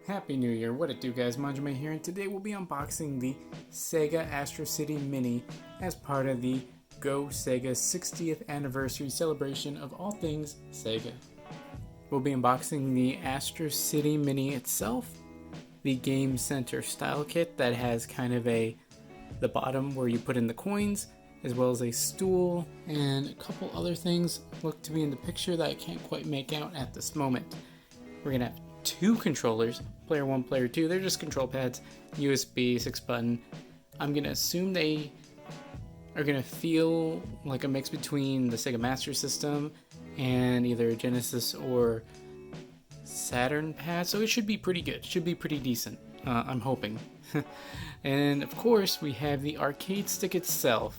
Happy New Year, what it do guys, Manjoume here, and today we'll be unboxing the SEGA Astro City Mini as part of the Go Sega 60th anniversary celebration of all things Sega. We'll be unboxing the Astro City Mini itself, the Game Center style kit that has kind of the bottom where you put in the coins, as well as a stool and a couple other things look to be in the picture that I can't quite make out at this moment. We're gonna have two controllers, player 1, player 2, they're just control pads, USB, 6 button. I'm gonna assume they are gonna feel like a mix between the Sega Master System and either a Genesis or Saturn pad, so it should be pretty good, should be pretty decent, I'm hoping. And of course we have the arcade stick itself,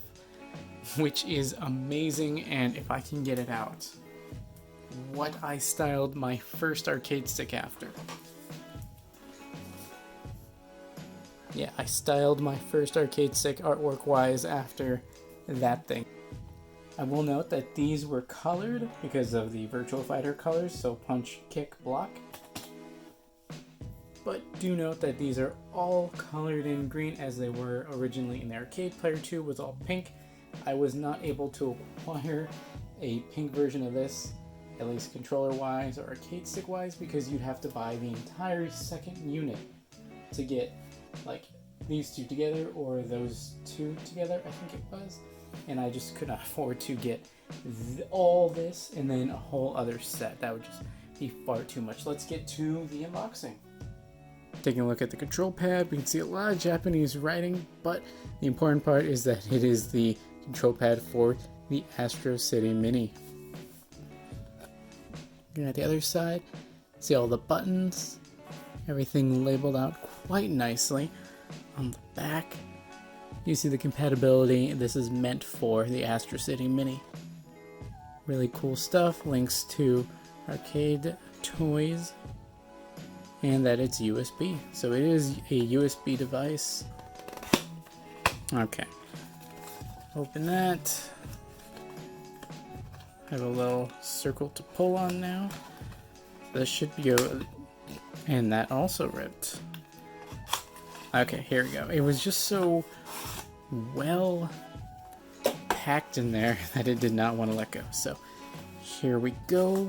which is amazing, and if I can get it out, what I styled my first arcade stick after. Yeah, I styled my first arcade stick artwork wise after that thing. I will note that these were colored because of the Virtual Fighter colors, so punch, kick, block. But do note that these are all colored in green as they were originally in the arcade. Player 2 was all pink. I was not able to acquire a pink version of this, at least controller wise or arcade stick wise, because you'd have to buy the entire second unit to get like these two together or those two together, I think it was, and I just could not afford to get all this and then a whole other set. That would just be far too much. Let's get to the unboxing. Taking a look at the control pad, we can see a lot of Japanese writing, but the important part is that it is the control pad for the Astro City Mini. Looking at the other side, see all the buttons, everything labeled out quite nicely. On the back, you see the compatibility. This is meant for the Astro City Mini. Really cool stuff, links to arcade toys, and that it's USB. So it is a USB device. Okay, open that. Have a little circle to pull on now. This should go, and that also ripped. Okay, here we go. It was just so well packed in there that it did not want to let go. So here we go.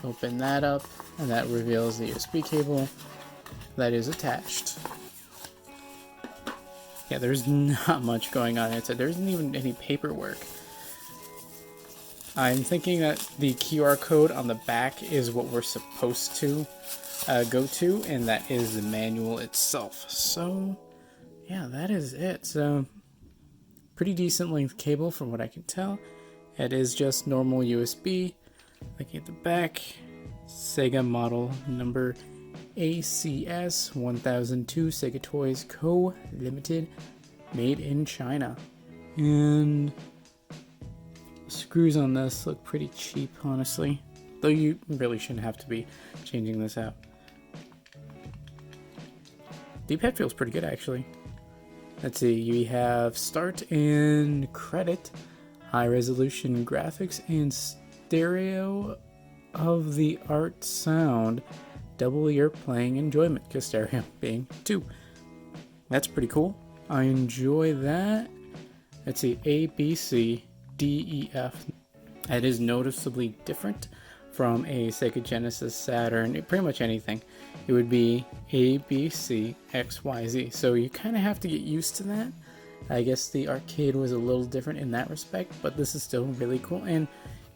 Open that up, and that reveals the USB cable that is attached. Yeah, there's not much going on inside. There isn't even any paperwork. I'm thinking that the QR code on the back is what we're supposed to go to, and that is the manual itself. So, yeah, that is it. So, pretty decent length cable from what I can tell. It is just normal USB. Looking at the back, Sega model number ACS 1002 Sega Toys Co. Limited, made in China. And screws on this look pretty cheap, honestly, though you really shouldn't have to be changing this out. D-pad feels pretty good, actually. Let's see, you have start and credit, high resolution graphics, and stereo of the art sound, double your playing enjoyment, because stereo being 2. That's pretty cool. I enjoy that. Let's see, A, B, C, D, E, F. That is noticeably different from a Sega Genesis, Saturn, pretty much anything. It would be A, B, C, X, Y, Z. So you kind of have to get used to that. I guess the arcade was a little different in that respect, but this is still really cool. And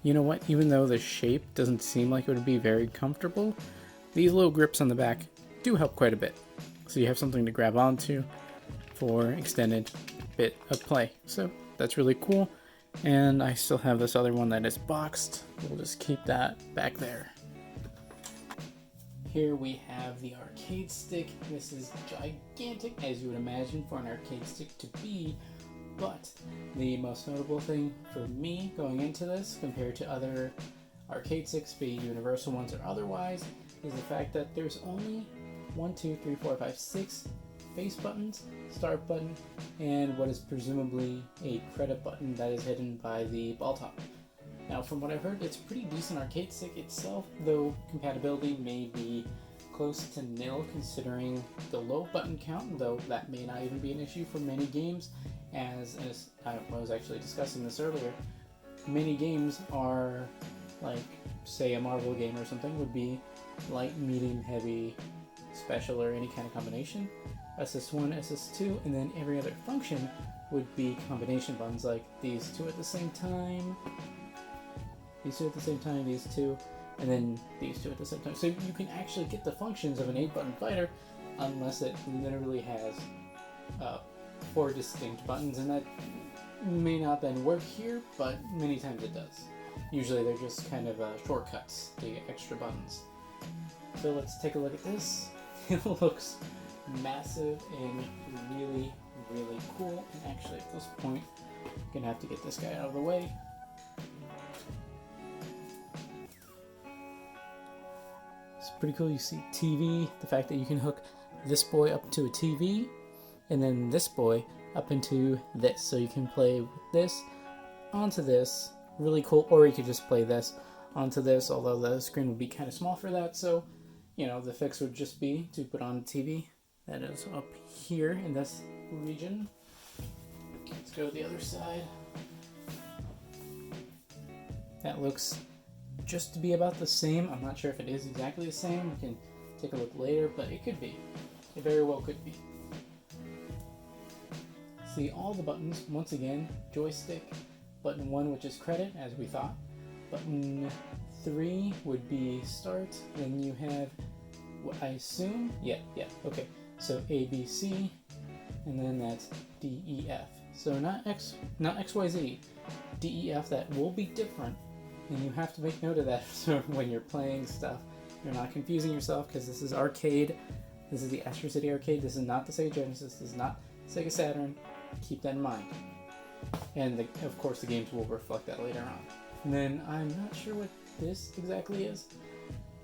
you know what? Even though the shape doesn't seem like it would be very comfortable, these little grips on the back do help quite a bit. So you have something to grab onto for extended bit of play. So that's really cool. And I still have this other one that is boxed. We'll just keep that back there. Here we have the arcade stick. This is gigantic, as you would imagine for an arcade stick to be, but the most notable thing for me going into this compared to other arcade sticks, be it universal ones or otherwise, is the fact that there's only 6 face buttons, start button, and what is presumably a credit button that is hidden by the ball top. Now, from what I've heard, it's a pretty decent arcade stick itself, though compatibility may be close to nil considering the low button count, though that may not even be an issue for many games, as I was actually discussing this earlier. Many games are like, say, a Marvel game or something would be light, medium, heavy, special, or any kind of combination. SS1, SS2, and then every other function would be combination buttons, like these two at the same time, these two at the same time, these two, and then these two at the same time. So you can actually get the functions of an 8-button fighter unless it literally has 4 distinct buttons, and that may not then work here, but many times it does. Usually they're just kind of shortcuts to get extra buttons. So let's take a look at this. It looks massive and really, really cool. And actually at this point, I'm gonna have to get this guy out of the way. It's pretty cool. You see TV, the fact that you can hook this boy up to a TV, and then this boy up into this. So you can play with this onto this. Really cool. Or you could just play this onto this, although the screen would be kind of small for that. So, you know, the fix would just be to put on a TV that is up here in this region. Let's go to the other side. That looks just to be about the same. I'm not sure if it is exactly the same. We can take a look later, but it could be. It very well could be. See all the buttons, once again, joystick, button 1, which is credit, as we thought. Button 3 would be start, then you have what I assume, okay, so A, B, C, and then that's D, E, F. So not X, Y, Z, D, E, F. That will be different, and you have to make note of that so when you're playing stuff, you're not confusing yourself, because this is arcade. This is the Astro City Arcade. This is not the Sega Genesis. This is not Sega Saturn. Keep that in mind. And of course the games will reflect that later on. And then I'm not sure what this exactly is,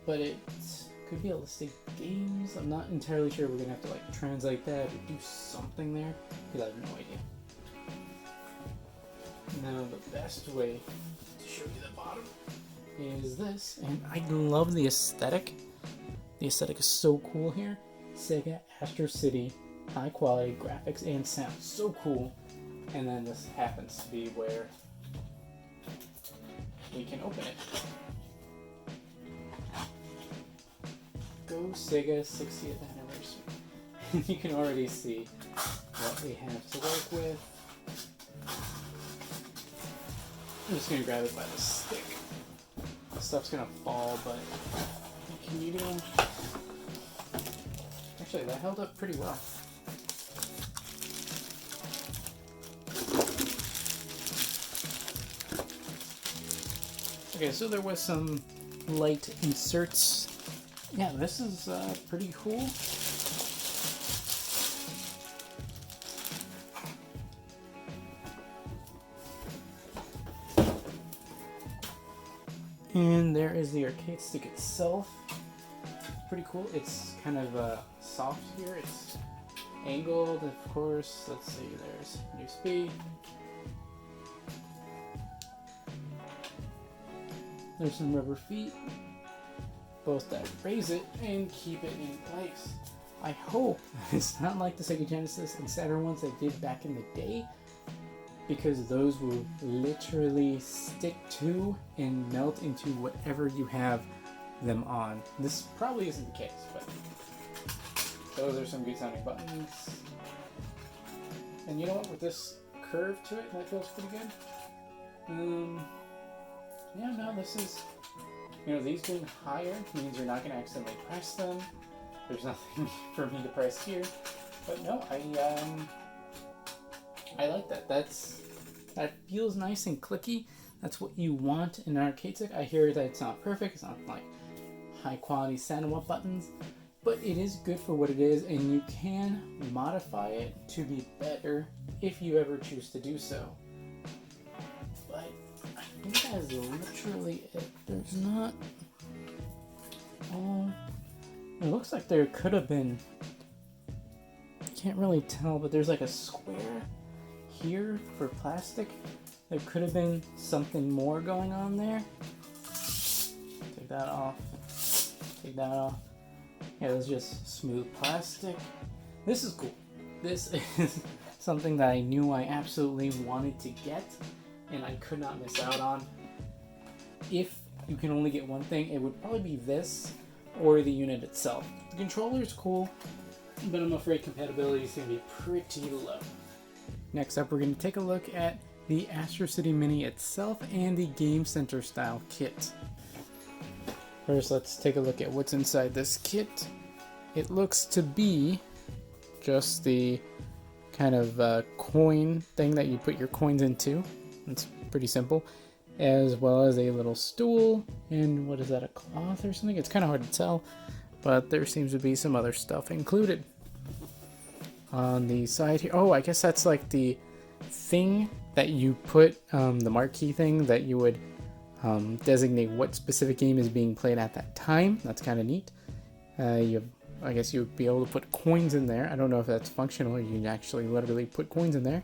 but it could be a list of games. I'm not entirely sure. We're gonna have to like translate that or do something there, because I have no idea. Now the best way to show you the bottom is this, and I love the aesthetic. The aesthetic is so cool here. SEGA Astro City, high quality graphics and sound, so cool. And then this happens to be where we can open it. Go SEGA 60th anniversary. You can already see what we have to work with. I'm just gonna grab it by the stick. The stuff's gonna fall, but can you do? Actually, that held up pretty well. Okay, so there was some light inserts. Yeah, this is pretty cool. And there is the arcade stick itself. Pretty cool. It's kind of soft here. It's angled, of course. Let's see, there's new speed. There's some rubber feet, both that raise it and keep it in place. I hope it's not like the Sega Genesis and Saturn ones they did back in the day, because those will literally stick to and melt into whatever you have them on. This probably isn't the case, but those are some good sounding buttons. And you know what, with this curve to it, that feels pretty good. Yeah, no, this is, you know, these being higher means you're not going to accidentally press them. There's nothing for me to press here. But no, I like that. That feels nice and clicky. That's what you want in an arcade stick. I hear that it's not perfect. It's not like high quality Sanwa buttons, but it is good for what it is, and you can modify it to be better if you ever choose to do so. But I think that is literally it. There's not... it looks like there could have been... I can't really tell, but there's like a square here for plastic. There could have been something more going on there. Take that off. Take that off. Yeah, this is just smooth plastic. This is cool. This is something that I knew I absolutely wanted to get and I could not miss out on. If you can only get one thing, it would probably be this or the unit itself. The controller is cool, but I'm afraid compatibility is going to be pretty low. Next up, we're going to take a look at the Astro City Mini itself and the Game Center style kit. First, let's take a look at what's inside this kit. It looks to be just the kind of coin thing that you put your coins into. It's pretty simple. As well as a little stool, and what is that, a cloth or something? It's kind of hard to tell, but there seems to be some other stuff included. On the side here, oh, I guess that's like the thing that you put, the marquee thing that you would designate what specific game is being played at that time. That's kind of neat. I guess you would be able to put coins in there. I don't know if that's functional. You can actually literally put coins in there.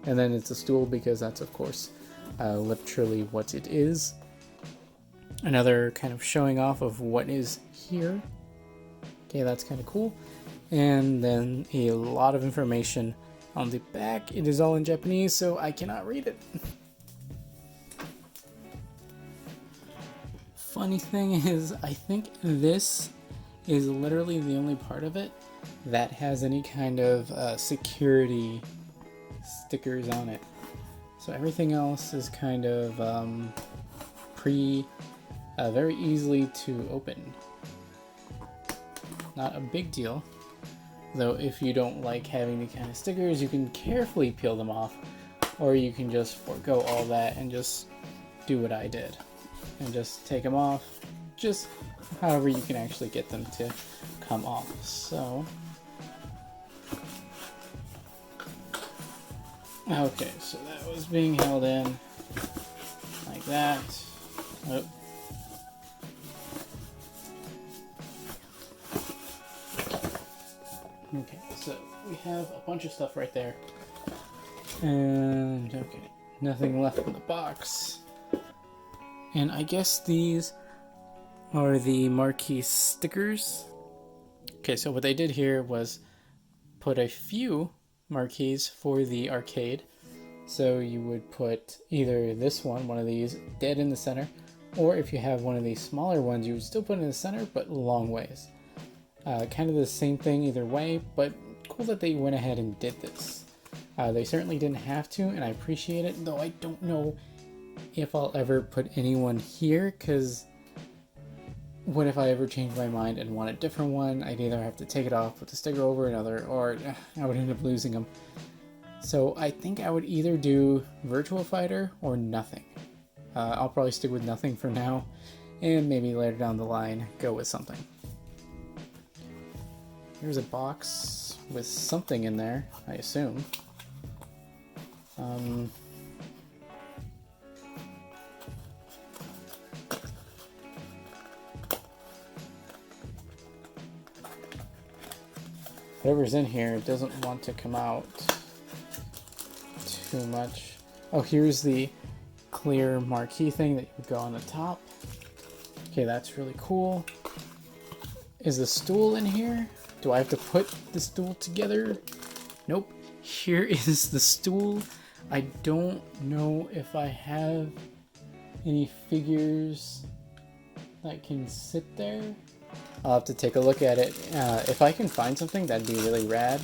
And then it's a stool because that's, of course, literally what it is. Another kind of showing off of what is here. Okay, that's kind of cool. And then a lot of information on the back. It is all in Japanese, so I cannot read it. Funny thing is, I think this is literally the only part of it that has any kind of security stickers on it. So everything else is kind of very easily to open. Not a big deal, though. If you don't like having the kind of stickers, you can carefully peel them off, or you can just forego all that and just do what I did and just take them off, just however you can actually get them to come off. So, okay, so that was being held in like that. Oh. Okay, so we have a bunch of stuff right there. And, okay, nothing left in the box. And I guess these are the marquee stickers. Okay, so what they did here was put a few marquees for the arcade. So you would put either this one of these, dead in the center, or if you have one of these smaller ones, you would still put it in the center, but long ways. Kind of the same thing either way, but cool that they went ahead and did this. They certainly didn't have to, and I appreciate it, though I don't know if I'll ever put anyone here, because what if I ever change my mind and want a different one? I'd either have to take it off, put the sticker over another, or I would end up losing them. So I think I would either do Virtual Fighter or nothing. I'll probably stick with nothing for now, and maybe later down the line go with something. Here's a box with something in there, I assume. Whatever's in here, it doesn't want to come out too much. Oh, here's the clear marquee thing that would go on the top. Okay, that's really cool. Is the stool in here? Do I have to put the stool together? Nope. Here is the stool. I don't know if I have any figures that can sit there. I'll have to take a look at it. If I can find something, that'd be really rad.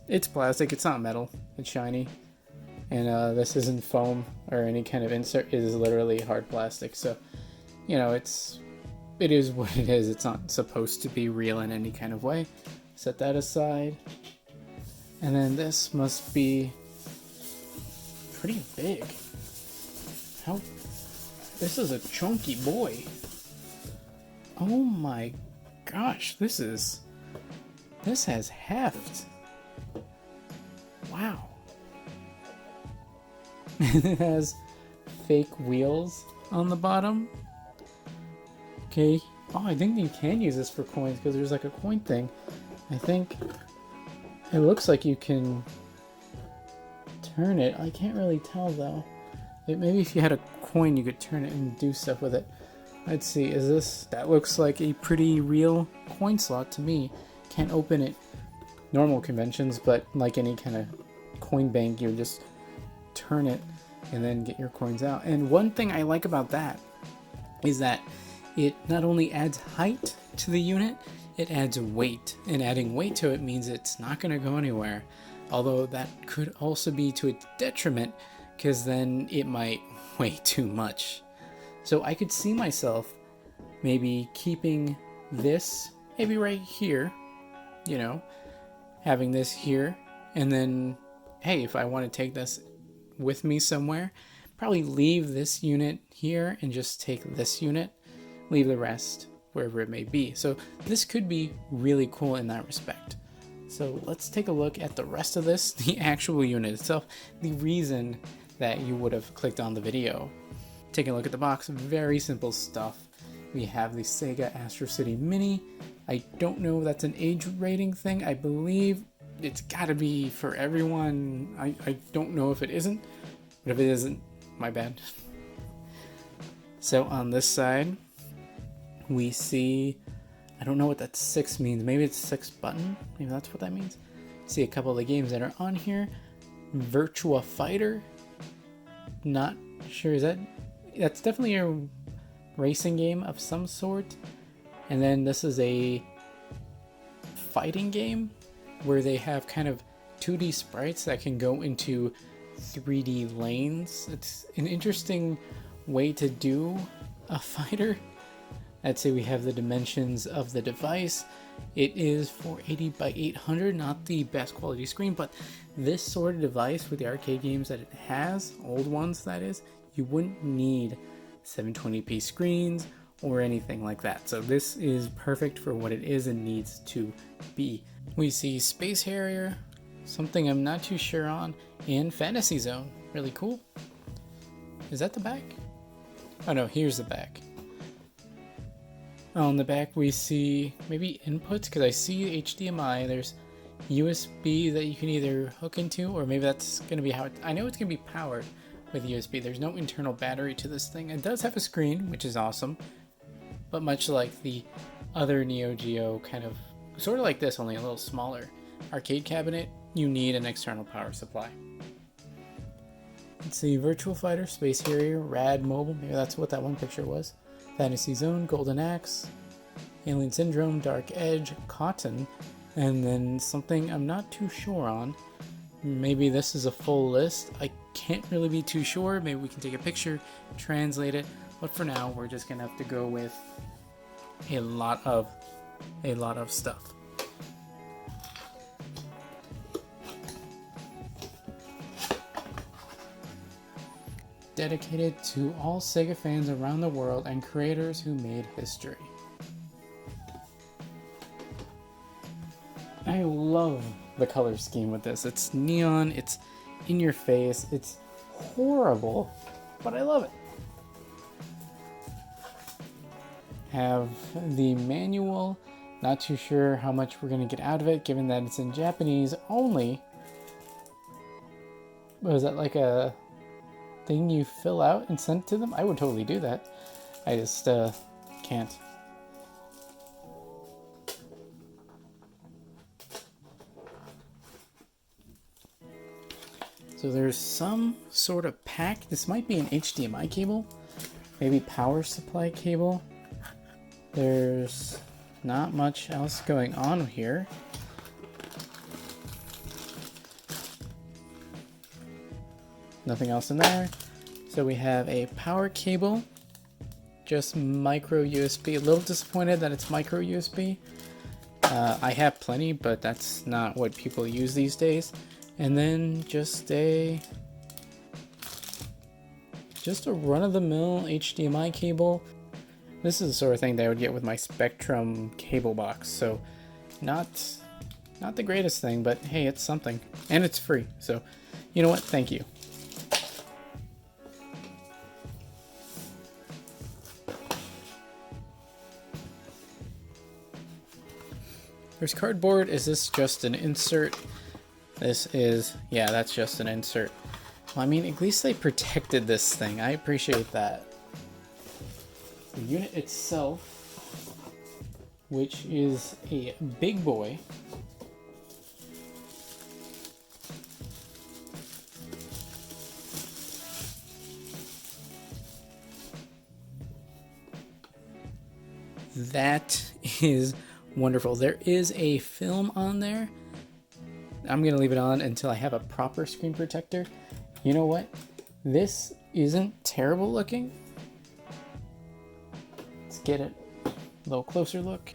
It's plastic, it's not metal, it's shiny. And this isn't foam or any kind of insert, it is literally hard plastic. So, you know, it is what it is. It's not supposed to be real in any kind of way. Set that aside. And then this must be pretty big. How? This is a chunky boy. Oh my gosh, this has heft. Wow. It has fake wheels on the bottom. Okay. Oh, I think you can use this for coins because there's like a coin thing. I think it looks like you can turn it. I can't really tell though. Maybe if you had a coin you could turn it and do stuff with it. Let's see, is this, that looks like a pretty real coin slot to me. Can't open it normal conventions, but like any kind of coin bank, you just turn it and then get your coins out. And one thing I like about that is that it not only adds height to the unit, it adds weight. And adding weight to it means it's not going to go anywhere. Although that could also be to its detriment, because then it might weigh too much. So I could see myself maybe keeping this maybe right here, you know, having this here, and then, hey, if I want to take this with me somewhere, probably leave this unit here and just take this unit, leave the rest wherever it may be. So this could be really cool in that respect. So let's take a look at the rest of this, the actual unit itself, the reason that you would have clicked on the video. Taking a look at the box, very simple stuff. We have the SEGA Astro City Mini. I don't know if that's an age rating thing. I believe it's gotta be for everyone. I don't know if it isn't, but if it isn't, my bad. So on this side, we see, I don't know what that 6 means. Maybe it's 6 button. Maybe that's what that means. See a couple of the games that are on here. Virtua Fighter. Not sure, that's definitely a racing game of some sort. And then this is a fighting game where they have kind of 2D sprites that can go into 3D lanes. It's an interesting way to do a fighter. I'd say we have the dimensions of the device. It is 480 by 800, not the best quality screen, but this sort of device with the arcade games that it has, old ones that is, you wouldn't need 720p screens or anything like that. So this is perfect for what it is and needs to be. We see Space Harrier, something I'm not too sure on, and Fantasy Zone. Really cool. Is that the back? Oh no, here's the back. On the back we see maybe inputs, because I see HDMI. There's USB that you can either hook into, or maybe that's going to be how it, I know it's going to be powered with USB. There's no internal battery to this thing. It does have a screen, which is awesome, but much like the other Neo Geo, kind of sort of like this, only a little smaller arcade cabinet, you need an external power supply. Let's see, Virtua Fighter, Space Harrier, Rad Mobile, maybe that's what that one picture was. Fantasy Zone, Golden Axe, Alien Syndrome, Dark Edge, Cotton, and then something I'm not too sure on. Maybe this is a full list. I can't really be too sure. Maybe we can take a picture, translate it, but for now we're just gonna have to go with a lot of stuff. Dedicated to all Sega fans around the world and creators who made history. I love the color scheme with this. It's neon, it's in your face, it's horrible, but I love it. Have the manual, not too sure how much we're going to get out of it given that it's in Japanese only. Was that like a thing you fill out and send to them? I would totally do that. I just can't. So there's some sort of pack. This might be an HDMI cable, maybe power supply cable. There's not much else going on here. Nothing else in there. So we have a power cable, just micro USB. A little disappointed that it's micro USB. I have plenty, but that's not what people use these days. And then just a run-of-the-mill HDMI cable. This is the sort of thing that I would get with my Spectrum cable box. So not the greatest thing, but hey, it's something. And it's free. So you know what? Thank you. There's cardboard. Is this just an insert? This is, yeah, that's just an insert. Well, I mean, at least they protected this thing. I appreciate that. the unit itself, which is a big boy. That is wonderful. There is a film on there. I'm going to leave it on until I have a proper screen protector. You know what? This isn't terrible looking. Let's get it a little closer look.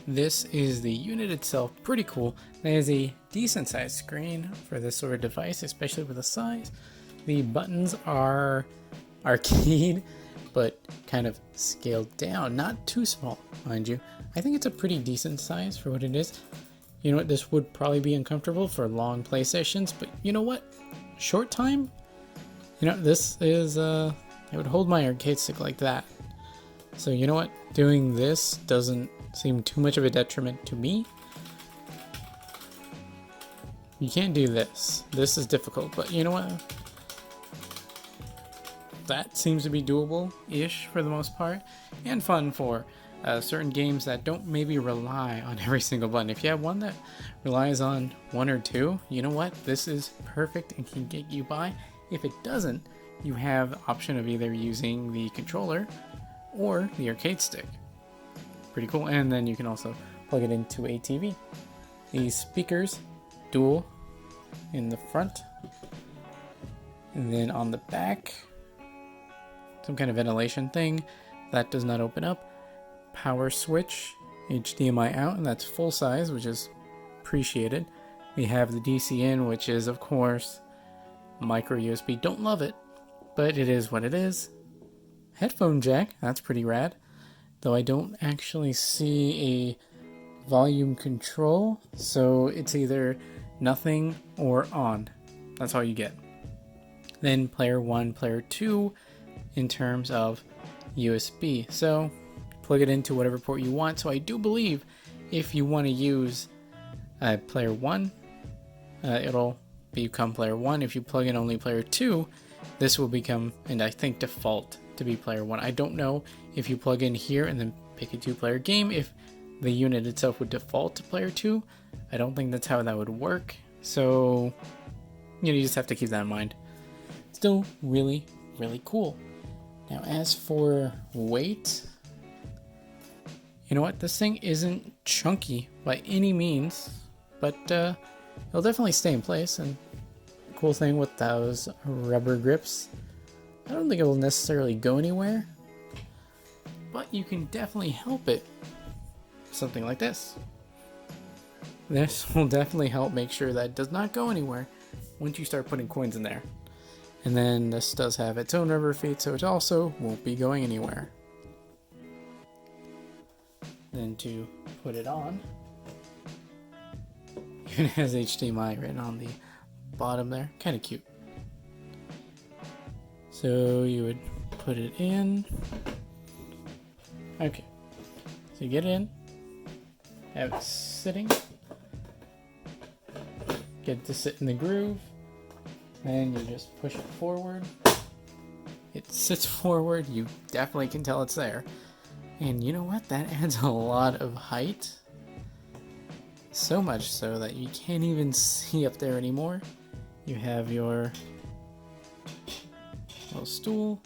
This is the unit itself. Pretty cool. It has a decent sized screen for this sort of device, especially with the size. The buttons are arcade, but kind of scaled down. Not too small, mind you. I think it's a pretty decent size for what it is. You know what? This would probably be uncomfortable for long play sessions, but you know what? Short time? You know, this is, I would hold my arcade stick like that. So you know what? Doing this doesn't seem too much of a detriment to me. You can't do this. This is difficult, but you know what? That seems to be doable-ish for the most part, and fun for certain games that don't maybe rely on every single button. If you have one that relies on one or two, you know what? This is perfect and can get you by. If it doesn't, you have the option of either using the controller or the arcade stick. Pretty cool. And then you can also plug it into a TV. These speakers, dual in the front, and then on the back, some kind of ventilation thing that does not open up. Power switch, HDMI out, and that's full size, which is appreciated. We have the DC in, which is of course micro USB. Don't love it, but it is what it is. Headphone jack, that's pretty rad. Though I don't actually see a volume control, so it's either nothing or on. That's all you get. Then player 1, player 2 in terms of USB. So plug it into whatever port you want. So I do believe if you want to use player 1, it'll become player 1. If you plug in only player 2, this will become, and I think default to be player 1. I don't know if you plug in here and then pick a 2-player game, if the unit itself would default to player 2. I don't think that's how that would work. So, you know, you just have to keep that in mind. Still really, really cool. Now, as for weight, you know what? This thing isn't chunky by any means, but it'll definitely stay in place. And cool thing with those rubber grips, I don't think it will necessarily go anywhere, but you can definitely help it. Something like this. This will definitely help make sure that it does not go anywhere once you start putting coins in there. And then this does have its own rubber feet, so it also won't be going anywhere. Then to put it on, it has HDMI written on the bottom there. Kind of cute. So you would put it in. Okay. So you get it in. Have it sitting. Get it to sit in the groove. Then you just push it forward. It sits forward. You definitely can tell it's there. And you know what? That adds a lot of height. So much so that you can't even see up there anymore. You have your little stool.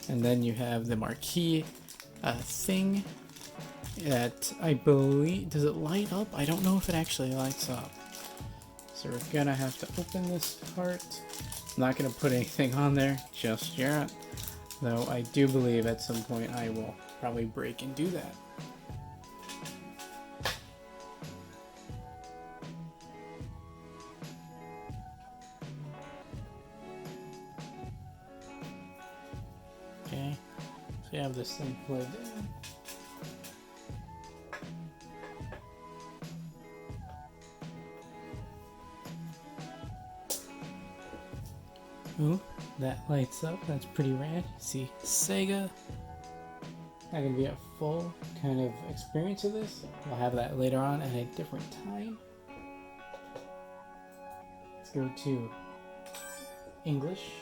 And then you have the marquee thing that I believe, does it light up? I don't know if it actually lights up. So we're gonna have to open this part. I'm not gonna put anything on there just yet, though I do believe at some point I will probably break and do that. Okay, so you have this thing plugged in. Ooh, that lights up. That's pretty rad. See, SEGA. Not gonna be a full kind of experience of this. We'll have that later on at a different time. Let's go to English.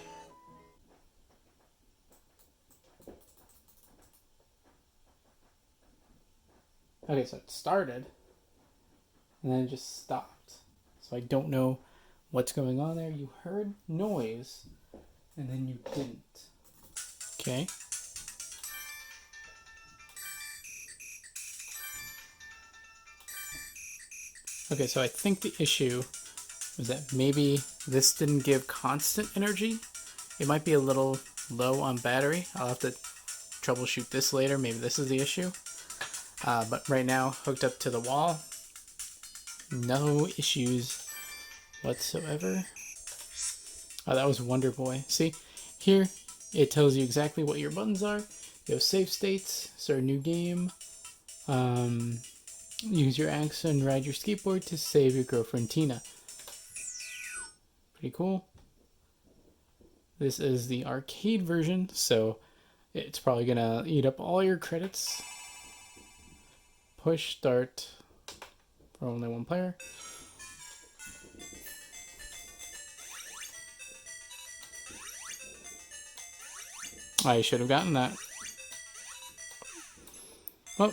Okay, so it started and then it just stopped. So I don't know what's going on there. You heard noise and then you didn't. Okay. Okay, so I think the issue was that maybe this didn't give constant energy. It might be a little low on battery. I'll have to troubleshoot this later. Maybe this is the issue. But right now, hooked up to the wall. No issues whatsoever. Oh, that was Wonder Boy. See, here it tells you exactly what your buttons are. You have save states, start a new game, use your axe and ride your skateboard to save your girlfriend Tina. Pretty cool. This is the arcade version, so it's probably gonna eat up all your credits. Push start for only one player. I should have gotten that. Well,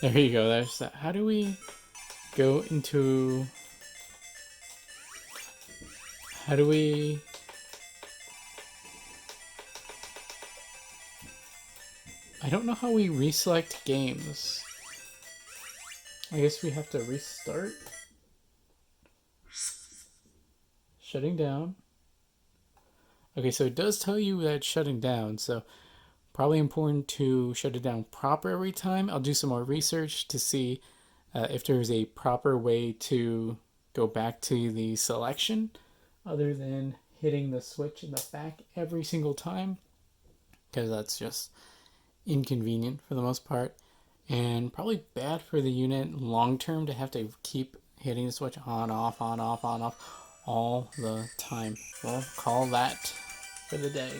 there you go. There's that. How do we go into... How do we... I don't know how we reselect games. I guess we have to restart. Shutting down. Okay, so it does tell you that it's shutting down, so probably important to shut it down proper every time. I'll do some more research to see if there's a proper way to go back to the selection other than hitting the switch in the back every single time, because that's just inconvenient for the most part and probably bad for the unit long term to have to keep hitting the switch on, off, on, off, on, off all the time. We'll call that for the day.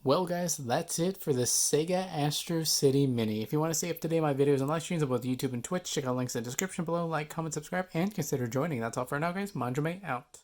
Well guys, that's it for the SEGA Astro City Mini. If you want to stay up to date on my videos and live streams on both YouTube and Twitch, check out links in the description below, like, comment, subscribe, and consider joining. That's all for now guys. Manjoume out.